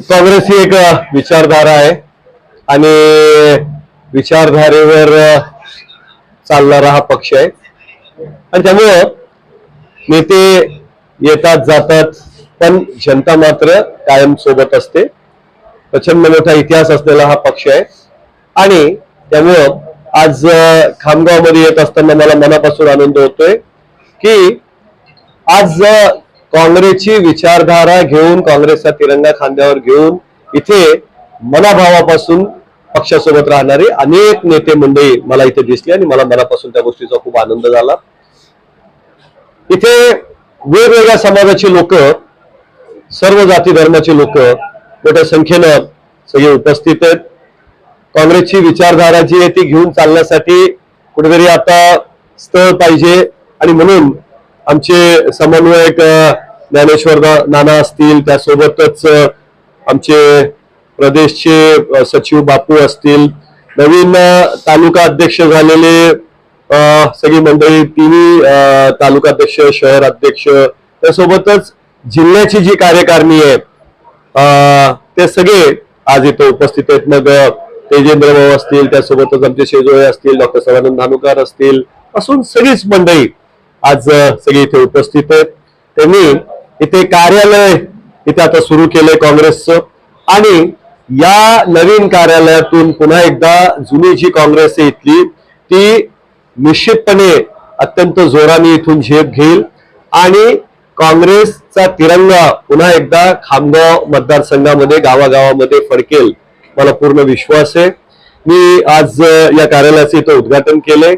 काँग्रेस ही एक विचारधारा आहे आणि विचारधारेवर चालणारा हा पक्ष आहे आणि त्यामुळे नेते येतात जातात पण जनता मात्र कायम सोबत असते. प्रचंड मोठा इतिहास असलेला हा पक्ष आहे आणि त्यामुळे आज खामगावमध्ये येत असताना मला मनापासून आनंद होतोय की आज काँग्रेसची विचारधारा घेऊन काँग्रेसचा तिरंगा खांद्यावर घेऊन इथे मनाभावापासून पक्षासोबत राहणारे अनेक नेते मंडळी मला इथे दिसले आणि मला मनापासून त्या गोष्टीचा खूप आनंद झाला. इथे वेगवेगळ्या समाजाची लोक, सर्व जाती धर्माचे लोक मोठ्या संख्येनं सगळे उपस्थित आहेत. काँग्रेसची विचारधारा जी आहे ती घेऊन चालण्यासाठी कुठेतरी आता स्थळ पाहिजे आणि म्हणून आमचे समन्वयक ज्ञानेश्वर नाना असतील, त्यासोबतच आमचे प्रदेशचे सचिव बापू असतील, नवीन तालुका अध्यक्ष झालेले सगळी मंडळी, तिन्ही तालुका अध्यक्ष, शहर अध्यक्ष, त्यासोबतच जिल्ह्याची जी कार्यकारिणी आहे ते सगळे आज इथे उपस्थित आहेत. मग तेजेंद्र भाऊ असतील, त्यासोबतच आमचे शेजोळे असतील, डॉक्टर सदानंद धानुकार असतील, असून सगळीच मंडळी आज सगळे इथे उपस्थित आहेत. त्यांनी इथे कार्यालय इथे आता सुरू केलंय काँग्रेसचं आणि या नवीन कार्यालयातून पुन्हा एकदा जुनी जी काँग्रेस आहे इथली ती निश्चितपणे अत्यंत जोराने इथून झेप घेईल आणि काँग्रेसचा तिरंगा पुन्हा एकदा खामगाव मतदारसंघामध्ये गावागावामध्ये फडकेल, मला पूर्ण विश्वास आहे. मी आज या कार्यालयाचं इथं उद्घाटन केलंय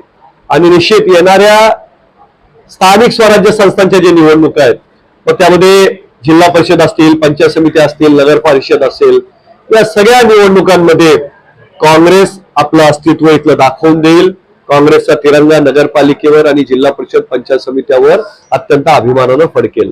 आणि निश्चित येणाऱ्या स्थानिक स्वराज्य संस्थांच्या जे निवडणुका आहेत मग त्यामध्ये जिल्हा परिषद असतील, पंचायत समिती असतील, नगर परिषद असेल, या सगळ्या निवडणुकांमध्ये काँग्रेस आपलं अस्तित्व इथलं दाखवून देईल. काँग्रेसचा तिरंगा नगरपालिकेवर आणि जिल्हा परिषद पंचायत समित्यावर अत्यंत अभिमानानं फडकेल.